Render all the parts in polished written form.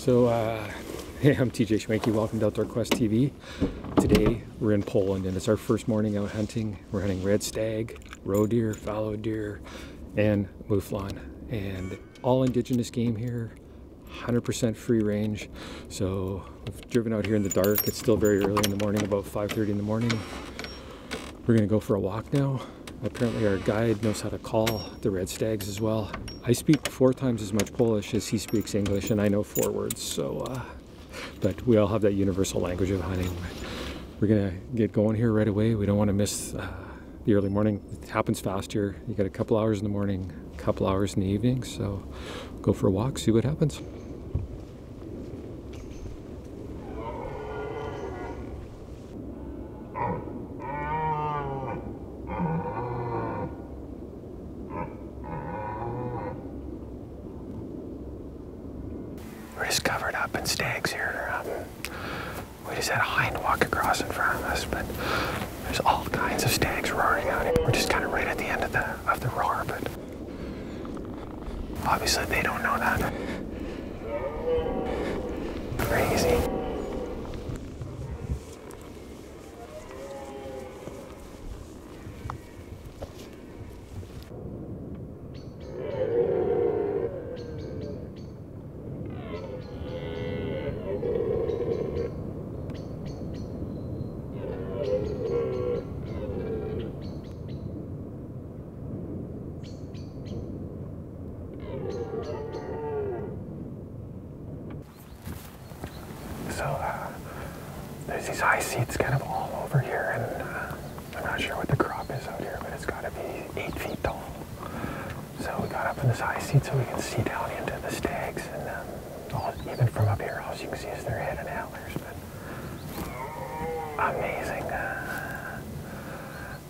Hey, I'm TJ Schwanke. Welcome to Outdoor Quest TV. Today we're in Poland and it's our first morning out hunting. We're hunting red stag, roe deer, fallow deer, and mouflon. And all indigenous game here, 100% free range. So we've driven out here in the dark. It's still very early in the morning, about 5:30 in the morning. We're gonna go for a walk now. Apparently our guide knows how to call the red stags as well. I speak 4 times as much Polish as he speaks English, and I know 4 words, so but we all have that universal language of hunting. We're gonna get going here right away. We don't want to miss the early morning. It happens fast here. You got a couple hours in the morning, a couple hours in the evening, so go for a walk, see what happens. We're just covered up in stags here. We just had a hind walk across in front of us, but there's all kinds of stags roaring out here. We're just kind of right at the end of the roar, but obviously they don't know that. Crazy. So there's these high seats kind of all over here, and I'm not sure what the crop is out here, but it's got to be 8 feet tall. So we got up in this high seat so we can see down into the stags, and even from up here, all you can see is their head and antlers. But amazing,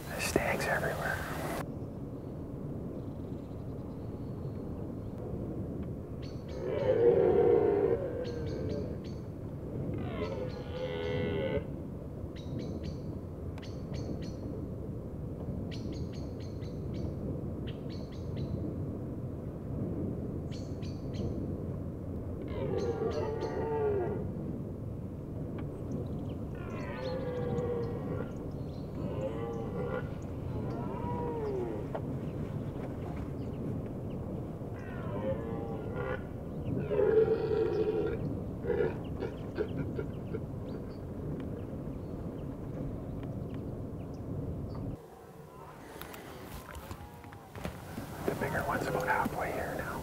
there's stags everywhere. The bigger one's about halfway here now.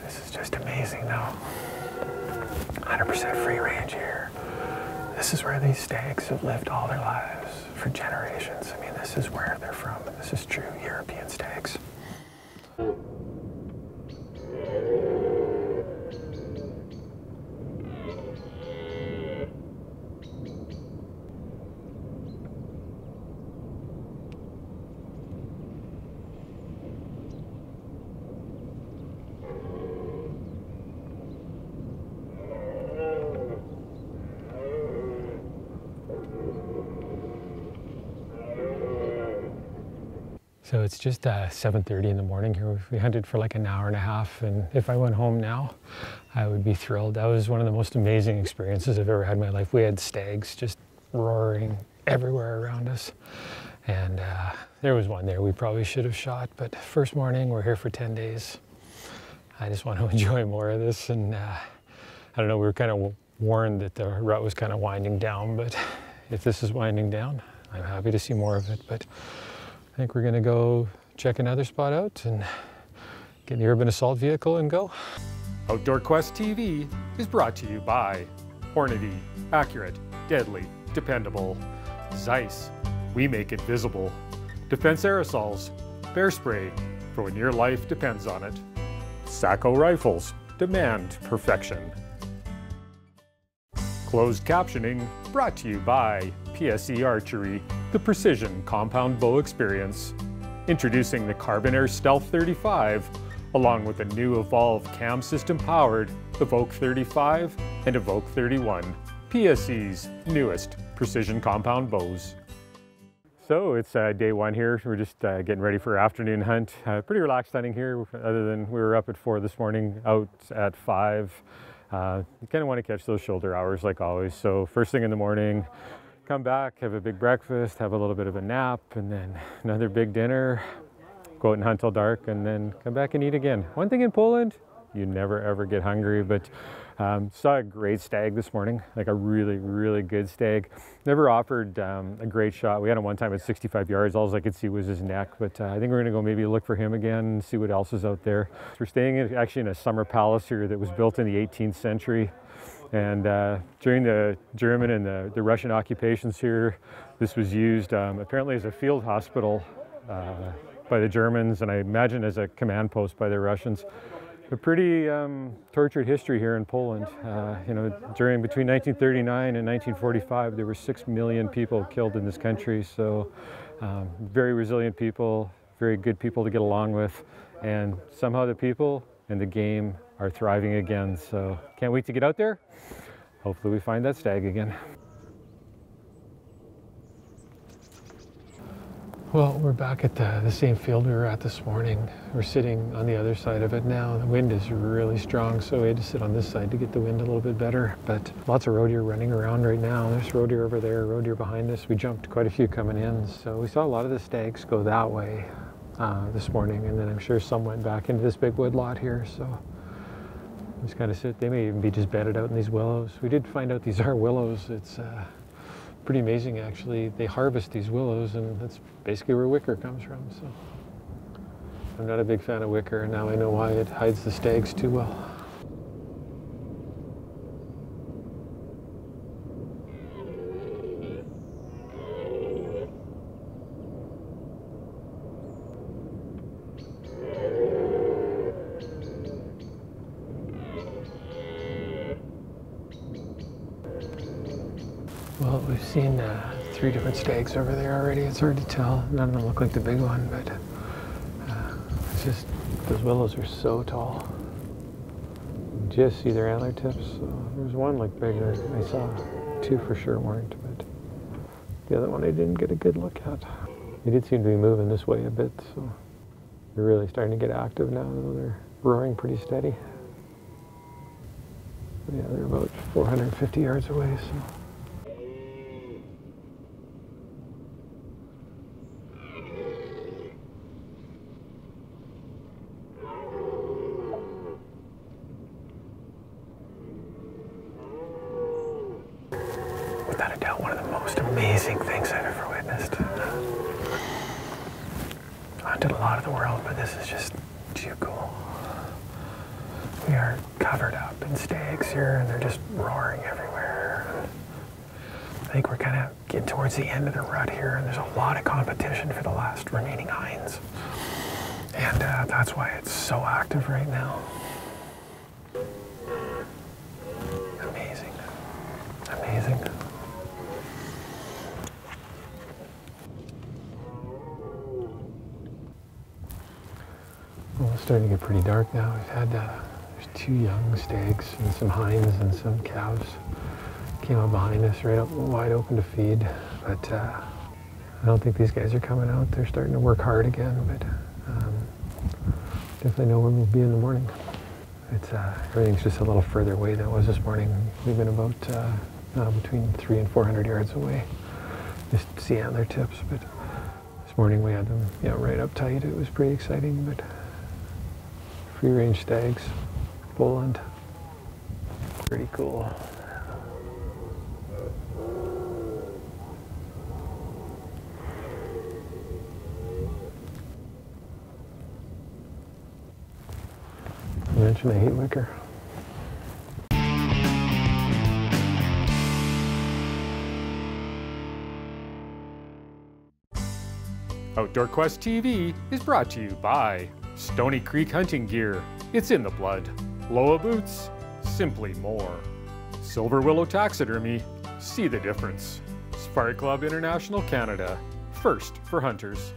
This is just amazing though. 100% free range here. This is where these stags have lived all their lives for generations. I mean, this is where they're from. This is true European stags. So it's just 7:30 in the morning here. We hunted for like an hour and a half, and if I went home now, I would be thrilled. That was one of the most amazing experiences I've ever had in my life. We had stags just roaring everywhere around us, and there was one there we probably should have shot, but first morning, we're here for 10 days. I just want to enjoy more of this, and I don't know, we were kind of warned that the rut was kind of winding down, but if this is winding down, I'm happy to see more of it. But I think we're gonna go check another spot out and get in the urban assault vehicle and go. Outdoor Quest TV is brought to you by Hornady, accurate, deadly, dependable. Zeiss, we make it visible. Defense Aerosols, bear spray for when your life depends on it. Sacco Rifles, demand perfection. Closed captioning brought to you by PSE Archery, the Precision Compound Bow Experience. Introducing the Carbon Air Stealth 35, along with the new Evolve cam system powered Evoke 35 and Evoke 31, PSE's newest precision compound bows. So it's day one here. We're just getting ready for our afternoon hunt. Pretty relaxed hunting here, other than we were up at 4 this morning, out at 5. You kind of want to catch those shoulder hours like always. So first thing in the morning, come back, have a big breakfast, have a little bit of a nap, and then another big dinner, go out and hunt till dark, and then come back and eat again. One thing in Poland, you never ever get hungry, but saw a great stag this morning, like a really good stag. Never offered a great shot. We had him one time at 65 yards. All I could see was his neck, but I think we're gonna go maybe look for him again and see what else is out there. So we're staying actually in a summer palace here that was built in the 18th century. And during the German and the Russian occupations here, this was used apparently as a field hospital by the Germans, and I imagine as a command post by the Russians. A pretty tortured history here in Poland. You know, between 1939 and 1945, there were 6 million people killed in this country. So very resilient people, very good people to get along with. And somehow the people and the game are thriving again. So can't wait to get out there. Hopefully we find that stag again. Well, we're back at the same field we were at this morning. We're sitting on the other side of it now. The wind is really strong, so we had to sit on this side to get the wind a little bit better. But lots of roe deer running around right now. There's roe deer over there, roe deer behind us. We jumped quite a few coming in, so we saw a lot of the stags go that way this morning, and then I'm sure some went back into this big wood lot here. So just kind of sit. They may even be just bedded out in these willows. We did find out these are willows. It's pretty amazing, actually. They harvest these willows, and that's basically where wicker comes from. So I'm not a big fan of wicker, and now I know why. It hides the stags too well. Well, we've seen 3 different stags over there already. It's hard to tell. None of them look like the big one, but it's just, those willows are so tall. You just see their antler tips. So there's one like bigger. I saw 2 for sure weren't, but the other one I didn't get a good look at. They did seem to be moving this way a bit, so they're really starting to get active now, though. They're roaring pretty steady. Yeah, they're about 450 yards away, so. Without a doubt, one of the most amazing things I've ever witnessed. I've hunted a lot of the world, but this is just too cool. We are covered up in stags here, and they're just roaring everywhere. I think we're kind of getting towards the end of the rut here, and there's a lot of competition for the last remaining hinds. And that's why it's so active right now. Amazing. Amazing. Well, it's starting to get pretty dark now. We've had there's 2 young stags and some hinds and some calves came up behind us right up wide open to feed. But I don't think these guys are coming out. They're starting to work hard again, but definitely know where we'll be in the morning. It's everything's just a little further away than it was this morning. We've been about between 300 and 400 yards away. Just see antler tips, but this morning we had them, you know, right up tight. It was pretty exciting, but free-range stags, Poland, pretty cool. I mentioned I hate wicker. Outdoor Quest TV is brought to you by Stony Creek Hunting Gear. It's in the blood. Loa Boots, simply more. Silver Willow Taxidermy, see the difference. Safari Club International Canada, first for hunters.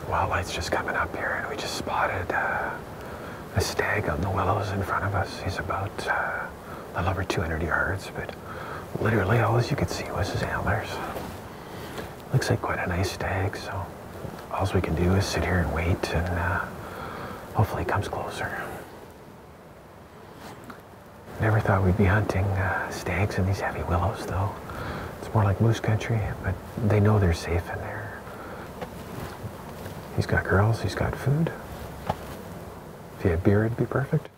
Wildlight's just coming up here, and we just spotted a stag out in the willows in front of us. He's about a little over 200 yards, but literally all you could see was his antlers. Looks like quite a nice stag, so all we can do is sit here and wait, and hopefully he comes closer. Never thought we'd be hunting stags in these heavy willows, though. It's more like moose country, but they know they're safe in there. He's got girls, he's got food. If he had beer, it'd be perfect.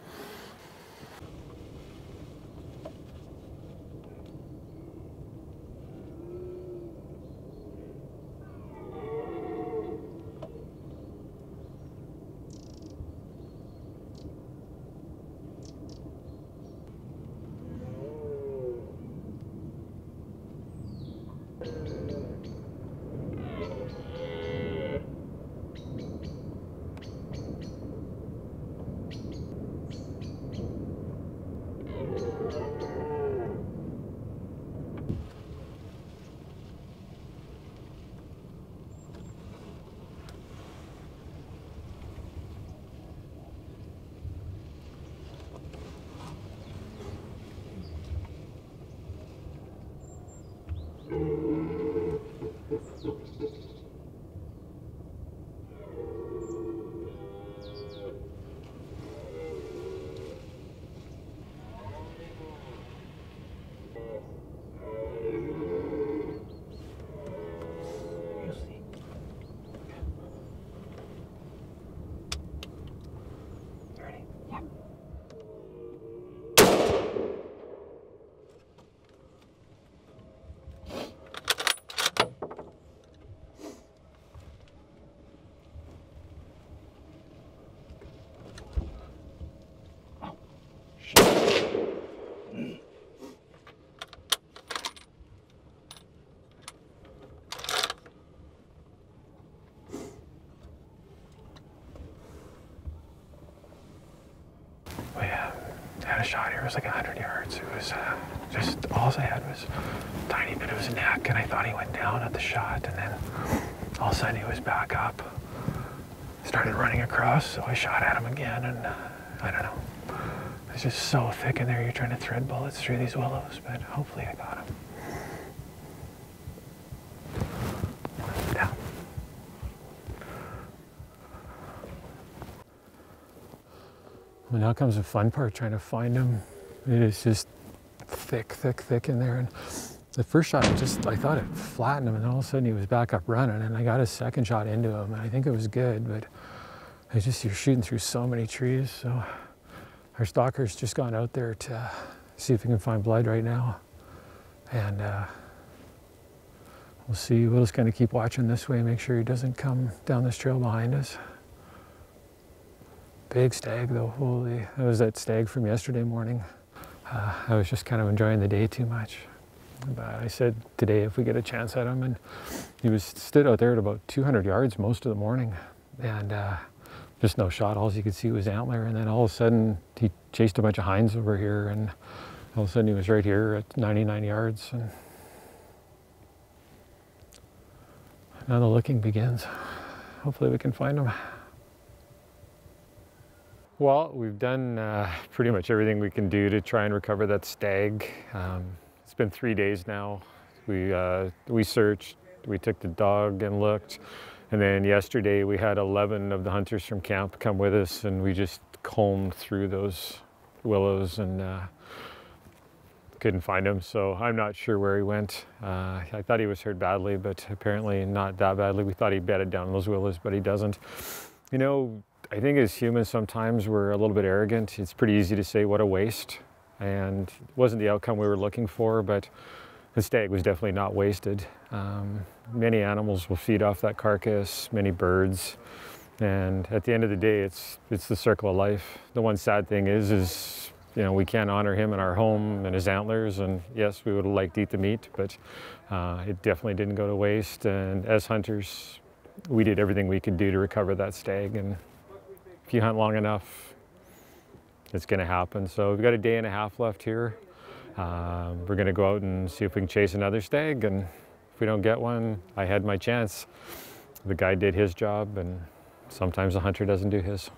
Had a shot here. It was like 100 yards. It was just, all I had was a tiny bit of his neck, and I thought he went down at the shot, and then all of a sudden he was back up, started running across, so I shot at him again, and I don't know. It's just so thick in there. You're trying to thread bullets through these willows, but hopefully I got him. Down. Well, now comes the fun part, trying to find him. It is just thick, thick, thick in there. And the first shot, I thought it flattened him, and all of a sudden he was back up running, and I got a second shot into him, and I think it was good, but you're shooting through so many trees. So our stalker's just gone out there to see if he can find blood right now. And we'll see. We'll just kind of keep watching this way, make sure he doesn't come down this trail behind us. Big stag though, holy. That was that stag from yesterday morning. I was just kind of enjoying the day too much. But I said today if we get a chance at him, and he stood out there at about 200 yards most of the morning, and just no shot. All you could see was antler, and then all of a sudden he chased a bunch of hinds over here, and all of a sudden he was right here at 99 yards. And now the looking begins. Hopefully we can find him. Well, we've done pretty much everything we can do to try and recover that stag. It's been 3 days now. We searched, we took the dog and looked, and then yesterday we had 11 of the hunters from camp come with us, and we just combed through those willows and couldn't find him. So I'm not sure where he went. I thought he was hurt badly, but apparently not that badly. We thought he bedded down in those willows, but he doesn't. You know, I think as humans sometimes we're a little bit arrogant. It's pretty easy to say what a waste, and it wasn't the outcome we were looking for, but the stag was definitely not wasted. Many animals will feed off that carcass, many birds, and at the end of the day it's the circle of life. The one sad thing is you know, we can't honor him in our home and his antlers, and yes, we would have liked to eat the meat, but it definitely didn't go to waste. And as hunters, we did everything we could do to recover that stag, and if you hunt long enough, it's going to happen. So we've got a day and a half left here. We're gonna go out and see if we can chase another stag, and if we don't get one, I had my chance. The guy did his job, and sometimes the hunter doesn't do his.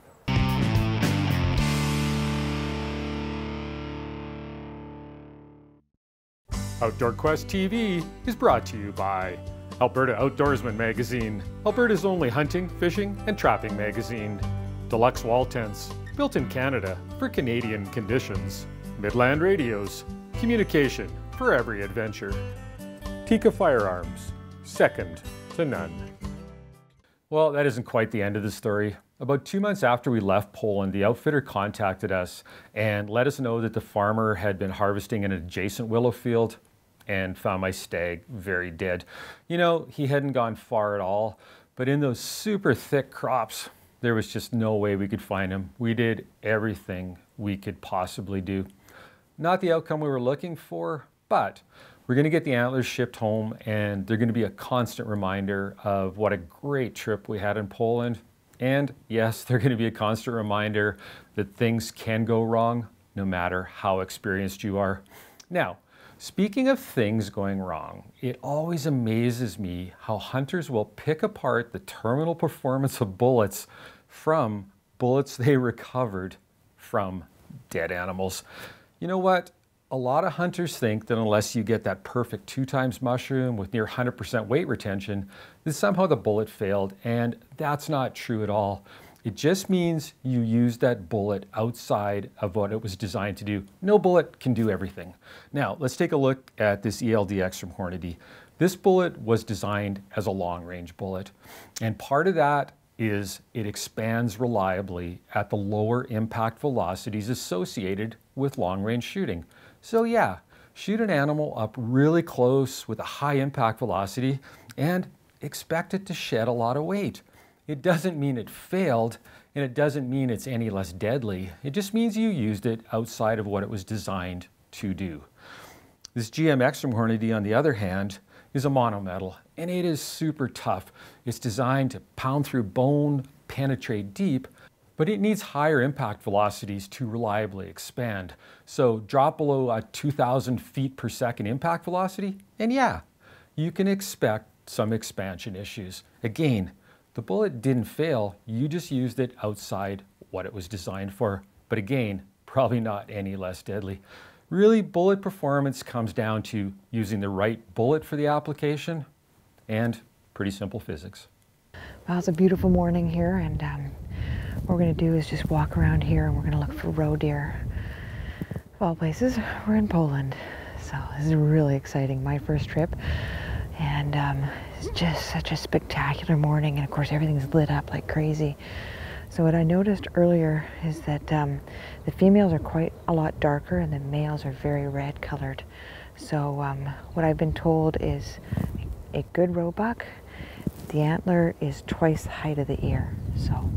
Outdoor Quest TV is brought to you by Alberta Outdoorsman Magazine, Alberta's only hunting, fishing, and trapping magazine. Deluxe wall tents, built in Canada for Canadian conditions. Midland Radios, communication for every adventure. Tika Firearms, second to none. Well, that isn't quite the end of the story. About 2 months after we left Poland, the outfitter contacted us and let us know that the farmer had been harvesting an adjacent willow field and found my stag very dead. You know, he hadn't gone far at all, but in those super thick crops, there was just no way we could find him. We did everything we could possibly do. Not the outcome we were looking for, but we're gonna get the antlers shipped home, and they're gonna be a constant reminder of what a great trip we had in Poland. And yes, they're gonna be a constant reminder that things can go wrong no matter how experienced you are. Now, speaking of things going wrong, it always amazes me how hunters will pick apart the terminal performance of bullets from bullets they recovered from dead animals. You know what? A lot of hunters think that unless you get that perfect 2x mushroom with near 100% weight retention, that somehow the bullet failed, and that's not true at all. It just means you used that bullet outside of what it was designed to do. No bullet can do everything. Now, let's take a look at this ELDX from Hornady. This bullet was designed as a long-range bullet, and part of that is it expands reliably at the lower impact velocities associated with long-range shooting. So yeah, shoot an animal up really close with a high impact velocity and expect it to shed a lot of weight. It doesn't mean it failed, and it doesn't mean it's any less deadly. It just means you used it outside of what it was designed to do. This GMX from Hornady, on the other hand, is a monometal, and it is super tough. It's designed to pound through bone, penetrate deep, but it needs higher impact velocities to reliably expand. So drop below a 2,000 feet per second impact velocity, and yeah, you can expect some expansion issues. Again, the bullet didn't fail, you just used it outside what it was designed for. But again, probably not any less deadly. Really, bullet performance comes down to using the right bullet for the application and pretty simple physics. Well, it's a beautiful morning here, and what we're going to do is just walk around here, and we're going to look for roe deer. Of all places, we're in Poland, so this is really exciting. My first trip, and it's just such a spectacular morning, and of course everything's lit up like crazy. So what I noticed earlier is that the females are quite a lot darker and the males are very red colored. So what I've been told is a good roebuck, the antler is twice the height of the ear. So.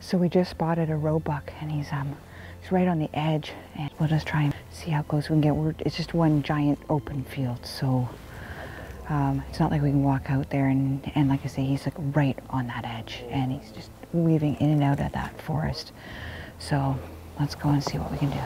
So we just spotted a roebuck, and he's right on the edge, and we'll just try and see how close we can get. It's just one giant open field, so it's not like we can walk out there, and like I say, he's like right on that edge, and he's just weaving in and out of that forest. So let's go and see what we can do.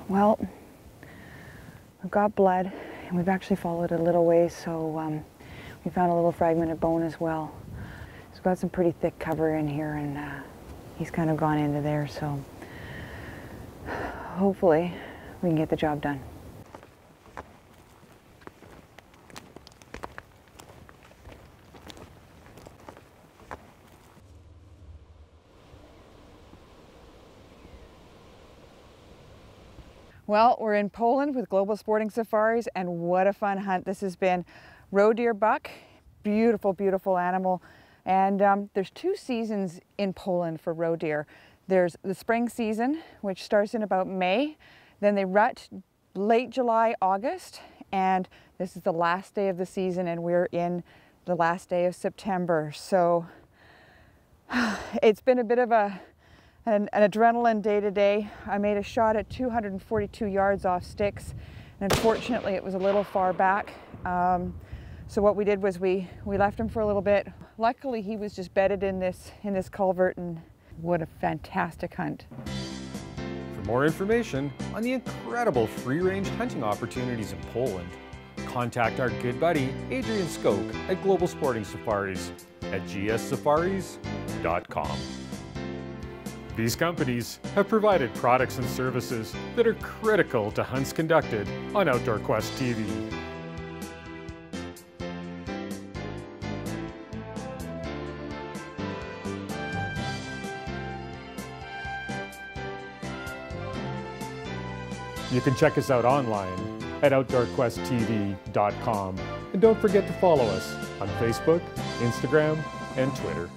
Well, we've got blood, and we've actually followed a little ways, so we found a little fragment of bone as well. got some pretty thick cover in here, and he's kind of gone into there, so hopefully we can get the job done. Well, we're in Poland with Global Sporting Safaris, and what a fun hunt this has been. Roe deer buck, beautiful, beautiful animal. And there's 2 seasons in Poland for roe deer. There's the spring season, which starts in about May. Then they rut late July, August. And this is the last day of the season, and we're in the last day of September. So it's been a bit of an adrenaline day today. I made a shot at 242 yards off sticks, and unfortunately it was a little far back. So what we did was we left him for a little bit. Luckily he was just bedded in this culvert, and what a fantastic hunt. For more information on the incredible free-range hunting opportunities in Poland, contact our good buddy Adrian Skoke at Global Sporting Safaris at gssafaris.com. These companies have provided products and services that are critical to hunts conducted on Outdoor Quest TV. You can check us out online at outdoorquesttv.com, and don't forget to follow us on Facebook, Instagram, and Twitter.